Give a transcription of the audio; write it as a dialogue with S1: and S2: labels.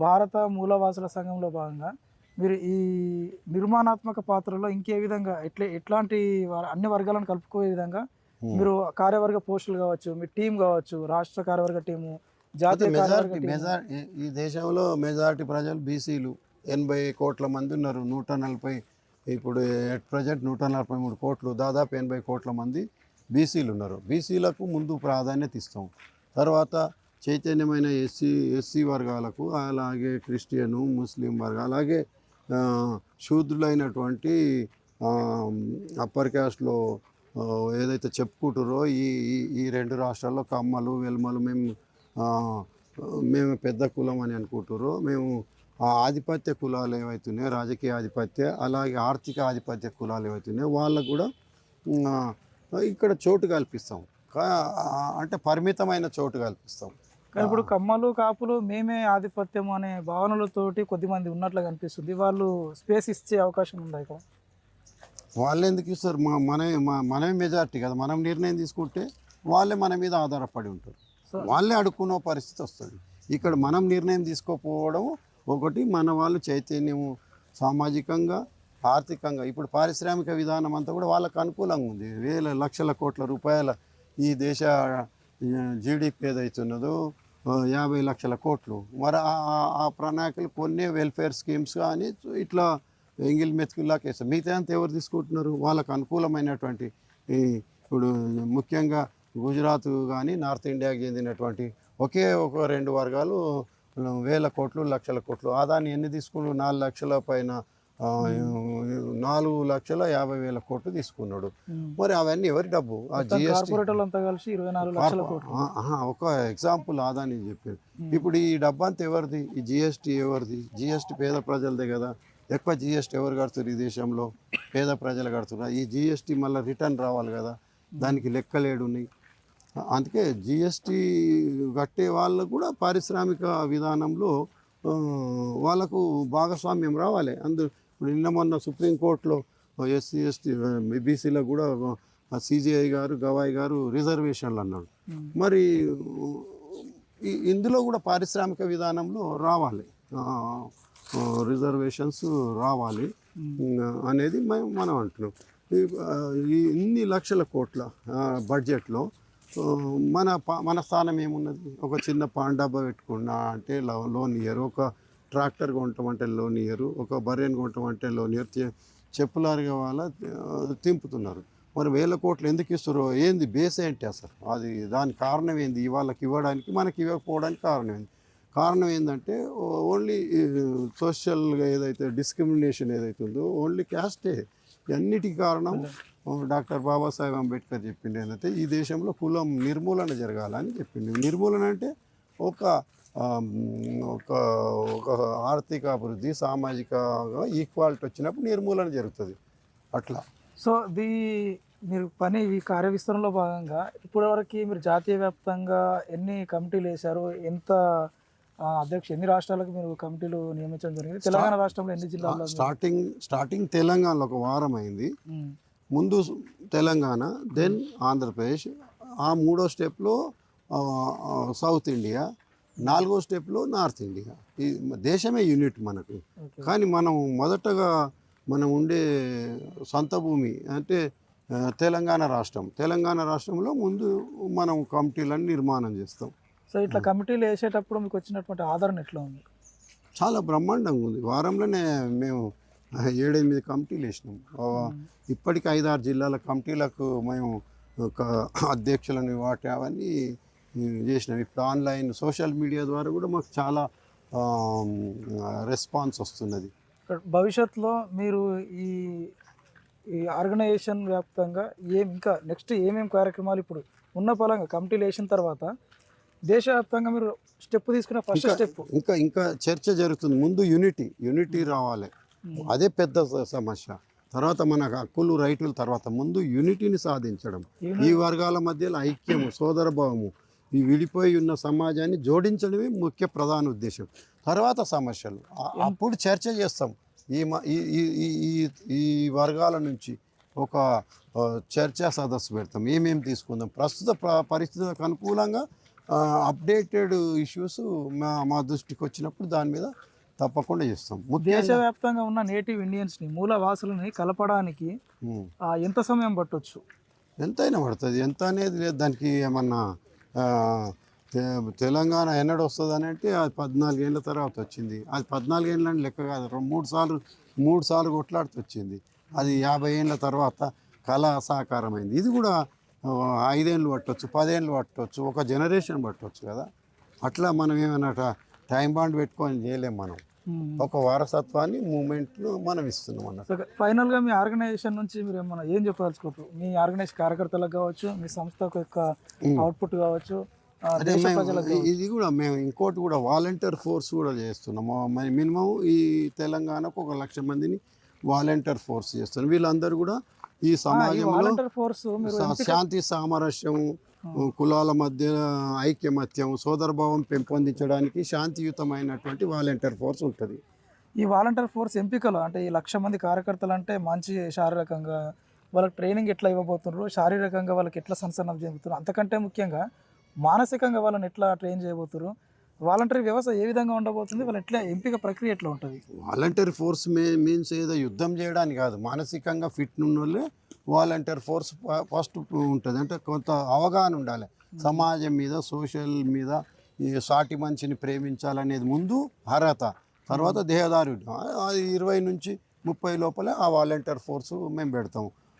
S1: భారత మూలవాసుల సంఘంలో భాగంగా మీరు ఈ నిర్మాణాత్మక పాత్రలో ఇంకే విధంగా ఎట్లాంటి అన్ని వర్గాలను కలుపుకునే విధంగా మీరు కార్యవర్గ పోస్టులు కావచ్చు, మీ టీం కావచ్చు, రాష్ట్ర కార్యవర్గ టీము, జాతీయ కార్యవర్గ టీము.
S2: ఈ దేశంలో మెజారిటీ ప్రజలు బీసీలు 80 కోట్ల మంది ఉన్నారు. 140 ఇప్పుడు ఎట్ ప్రజెంట్ 143 కోట్లు, దాదాపు 80 కోట్ల మంది బీసీలు ఉన్నారు. బీసీలకు ముందు ప్రాధాన్యత ఇస్తాం. తర్వాత చైతన్యమైన ఎస్సీ వర్గాలకు, అలాగే క్రిస్టియను, ముస్లిం వర్గాలు, అలాగే శూద్రులైనటువంటి అప్పర్ క్యాస్ట్లో ఏదైతే చెప్పుకుంటారో ఈ ఈ 2 రాష్ట్రాల్లో కమ్మలు, వెల్మలు మేము పెద్ద కులం అని అనుకుంటారో, మేము ఆధిపత్య కులాలు ఏవైతున్నాయో, రాజకీయ ఆధిపత్య, అలాగే ఆర్థిక ఆధిపత్య కులాలు ఏవైతున్నాయో వాళ్ళకు కూడా ఇక్కడ చోటు కల్పిస్తాం. అంటే పరిమితమైన చోటు కల్పిస్తాం.
S1: కానీ ఇప్పుడు కమ్మలు, కాపులు మేమే ఆధిపత్యం అనే భావనలతోటి కొద్దిమంది ఉన్నట్లు కనిపిస్తుంది. వాళ్ళు స్పేస్ ఇచ్చే అవకాశం ఉందా ఇక్కడ?
S2: వాళ్ళు ఎందుకు ఇస్తారు? మనమే మెజారిటీ కదా. మనం నిర్ణయం తీసుకుంటే వాళ్ళే మన మీద ఆధారపడి ఉంటారు. వాళ్ళే అడుక్కునే పరిస్థితి వస్తుంది. ఇక్కడ మనం నిర్ణయం తీసుకోకపోవడం ఒకటి. మన వాళ్ళు చైతన్యము సామాజికంగా, ఆర్థికంగా, ఇప్పుడు పారిశ్రామిక విధానం అంతా కూడా వాళ్ళకు అనుకూలంగా ఉంది. వేల లక్షల కోట్ల రూపాయల ఈ దేశ జీడిపి ఏదైతున్నదో 50 లక్షల కోట్లు. మరి ఆ ప్రణాళికలు కొన్ని వెల్ఫేర్ స్కీమ్స్ కానీ ఇట్లా ఎంగిల్ మెతుకుల్లాగా వేస్తారు. మిగతా అంతా ఎవరు తీసుకుంటున్నారు? వాళ్ళకు అనుకూలమైనటువంటి ఇప్పుడు ముఖ్యంగా గుజరాత్ కానీ నార్త్ ఇండియాకి చెందినటువంటి ఒక 2 వర్గాలు వేల కోట్లు, లక్షల కోట్లు. ఆదాన్ని ఎన్ని తీసుకున్నాడు? 4 లక్షల పైన 4,50,000 కోట్లు తీసుకున్నాడు. మరి అవన్నీ ఎవరి డబ్బు? ఆ జిఎస్టీ
S1: కలిసి 24 లక్షల కోట్లు.
S2: ఒక ఎగ్జాంపుల్ ఆదాని చెప్పారు. ఇప్పుడు ఈ డబ్బు అంతా ఎవరిది? ఈ జిఎస్టీ ఎవరిది? జిఎస్టీ పేద ప్రజలదే కదా. ఎక్కువ జిఎస్టీ ఎవరు కడుతున్నారు ఈ దేశంలో? పేద ప్రజలు కడుతున్నారు. ఈ జిఎస్టీ మళ్ళీ రిటర్న్ రావాలి కదా, దానికి లెక్కలేడు ఉన్నాయి. అందుకే జిఎస్టీ కట్టే వాళ్ళకు కూడా పారిశ్రామిక విధానంలో వాళ్ళకు భాగస్వామ్యం రావాలి. ఇప్పుడు నిన్న మొన్న సుప్రీంకోర్టులో ఎస్సీ ఎస్టీ బీసీలకు కూడా సిజిఐ గారు, గవాయ్ గారు రిజర్వేషన్లు అన్నాడు. మరి ఇందులో కూడా పారిశ్రామిక విధానంలో రావాలి, రిజర్వేషన్స్ రావాలి అనేది మనం అంటున్నాం. ఇన్ని లక్షల కోట్ల బడ్జెట్లో మన స్థానం ఏమున్నది? ఒక చిన్న పాన్ డబ్బా పెట్టుకున్నా అంటే లోన్ ఇయ్యరు, ఒక ట్రాక్టర్ కొంటామంటే లోన్ ఇయ్యరు, ఒక బర్రెను కొంటామంటే లోన్ ఇయ్యరు, చెప్పులారుగా వాళ్ళ తింపుతున్నారు. మరి 1000 కోట్లు ఎందుకు ఇస్తారో ఏంది? బేస్ ఏంటి అసలు? అది దాని కారణం ఏంది? వాళ్ళకి ఇవ్వడానికి, మనకి ఇవ్వకపోవడానికి కారణం ఏంది? కారణం ఏంటంటే ఓన్లీ సోషల్గా ఏదైతే డిస్క్రిమినేషన్ ఏదైతే ఉందో ఓన్లీ క్యాస్టే. అన్నిటికీ కారణం డాక్టర్ బాబాసాహెబ్ అంబేద్కర్ చెప్పింది ఏంటంటే ఈ దేశంలో కులం నిర్మూలన జరగాలని చెప్పింది. నిర్మూలన అంటే ఒక ఒక ఒక ఆర్థిక అభివృద్ధి, సామాజికంగా ఈక్వాలిటీ వచ్చినప్పుడు నిర్మూలన జరుగుతుంది అట్లా.
S1: సో మీరు ఈ కార్య విస్తరణలో భాగంగా ఇప్పటివరకు మీరు జాతీయ వ్యాప్తంగా ఎన్ని కమిటీలు వేశారు? ఎంత ఎన్ని రాష్ట్రాలకు మీరు కమిటీలు నియమించడం జరిగింది? తెలంగాణ రాష్ట్రంలో ఎన్ని జిల్లాల్లో?
S2: స్టార్టింగ్ తెలంగాణలో ఒక వారం అయింది. ముందు తెలంగాణ, దెన్ ఆంధ్రప్రదేశ్, ఆ 3వ స్టెప్లో సౌత్ ఇండియా, 4వ స్టెప్లో నార్త్ ఇండియా. ఈ దేశమే యూనిట్ మనకు. కానీ మొదటగా మనం ఉండే సొంత భూమి అంటే తెలంగాణ రాష్ట్రంలో ముందు మనం కమిటీలను నిర్మాణం చేస్తాం.
S1: సో ఇట్లా కమిటీలు వేసేటప్పుడు మీకు వచ్చినటువంటి ఆదరణ ఎట్లా ఉంది?
S2: చాలా బ్రహ్మాండంగా ఉంది. వారంలోనే మేము 7-8 కమిటీలు వేసినాం. ఇప్పటికి 5-6 జిల్లాల కమిటీలకు మేము ఒక అధ్యక్షులని అవన్నీ చేసినాం. ఇప్పుడు ఆన్లైన్ సోషల్ మీడియా ద్వారా కూడా మాకు చాలా రెస్పాన్స్ వస్తున్నది.
S1: భవిష్యత్తులో మీరు ఈ ఆర్గనైజేషన్ వ్యాప్తంగా ఇంకా నెక్స్ట్ ఏమేమి కార్యక్రమాలు ఇప్పుడు ఉన్న పరంగా కమిటీలు వేసిన తర్వాత దేశవ్యాప్తంగా మీరు స్టెప్ తీసుకున్న ఫస్ట్ స్టెప్
S2: ఇంకా చర్చ జరుగుతుంది. ముందు యూనిటీ రావాలి, అదే పెద్ద సమస్య. తర్వాత మన హక్కులు, రైతుల తర్వాత ముందు యూనిటీని సాధించడం, ఈ వర్గాల మధ్యలో ఐక్యము, సోదరభావము, ఈ విడిపోయి ఉన్న సమాజాన్ని జోడించడమే ముఖ్య ప్రధాన ఉద్దేశం. తర్వాత సమస్యలు అప్పుడు చర్చ చేస్తాం. ఈ వర్గాల నుంచి ఒక చర్చా సదస్సు పెడతాం. ఏమేమి తీసుకుందాం, ప్రస్తుత పరిస్థితులకు అనుకూలంగా అప్డేటెడ్ ఇష్యూస్ మా దృష్టికి వచ్చినప్పుడు దాని మీద తప్పకుండా చేస్తాం. ముఖ్యంగా
S1: దేశవ్యాప్తంగా ఉన్న నేటివ్ ఇండియన్స్ని మూలవాసులని కలపడానికి
S2: ఉమ్,
S1: ఎంత సమయం పట్టొచ్చు?
S2: ఎంతైనా పడుతుంది. ఎంత అనేది లేదు దానికి. ఏమన్నా ఆ, తెలంగాణ ఎన్నడు వస్తుంది అని అంటే అది 14 ఏళ్ళ తర్వాత వచ్చింది. అది 14 ఏళ్ళ అని లెక్క కాదు, మూడు సార్లు కొట్లాడుతూ వచ్చింది. అది 50 ఏళ్ళ తర్వాత కళ సాకారమైంది. ఇది కూడా 5 ఏళ్ళు పట్టవచ్చు, 10 ఏళ్ళు పట్టవచ్చు, ఒక జనరేషన్ పట్టవచ్చు కదా. అట్లా మనం ఏమన్నా టైం బాండ్ పెట్టుకొని చేయలేం. మనం ఒక వారసత్వాన్ని మూమెంట్లు మనం ఇస్తున్నాం అన్నట్టు.
S1: సో ఫైనల్గా మీ ఆర్గనైజేషన్ నుంచి మీరు ఏమన్నా ఏం చెప్పదలుచుకోవచ్చు? మీ ఆర్గనైజేషన్ కార్యకర్తలకు కావచ్చు, మీ సంస్థకు యొక్క అవుట్పుట్ కావచ్చు,
S2: అదే
S1: దేశ
S2: మేము
S1: ప్రజలకు
S2: ఇది కూడా మేము ఇంకోటి కూడా వాలంటీర్ ఫోర్స్ కూడా చేస్తున్నాము. మినిమం ఈ తెలంగాణకు 1 లక్ష మందిని వాలంటీర్ ఫోర్స్ చేస్తున్నాం. వీళ్ళందరూ కూడా ఈ సమాజంలో
S1: వాలంటీర్ ఫోర్స్ మీరు
S2: శాంతి సామరస్యం, కులాల మధ్య ఐక్యమత్యం, సోదరభావం పెంపొందించడానికి శాంతియుతమైనటువంటి వాలంటీర్ ఫోర్స్ ఉంటుంది.
S1: ఈ వాలంటీర్ ఫోర్స్ ఎంపికలు అంటే ఈ 1,00,000 మంది కార్యకర్తలు అంటే మంచి శారీరకంగా వాళ్ళకి ట్రైనింగ్ ఎట్లా ఇవ్వబోతున్నారు, శారీరకంగా వాళ్ళకి ఎట్లా సంసన్నం చెందుతున్నారు, అంతకంటే ముఖ్యంగా మానసికంగా వాళ్ళని ఎట్లా ట్రైన్ చేయబోతున్నారు, వాలంటరీ వ్యవస్థ ఏ విధంగా ఉండబోతుంది, వాళ్ళ ఎట్లా ఎంపిక ప్రక్రియ ఎట్లా ఉంటుంది?
S2: వాలంటీర్ ఫోర్స్ మీన్స్ ఏదో యుద్ధం చేయడానికి కాదు, మానసికంగా ఫిట్ ఉన్న వాళ్ళే వాలంటీర్ ఫోర్స్ ఫస్ట్ ఉంటుంది. అంటే కొంత అవగాహన ఉండాలి సమాజం మీద, సోషల్ మీద, ఈ సాటి మనిషిని ప్రేమించాలనేది ముందు అర్హత, తర్వాత దేహదారుడు. అది 20 నుంచి 30 లోపలే ఆ వాలంటీర్ ఫోర్సు మేము పెడతాము.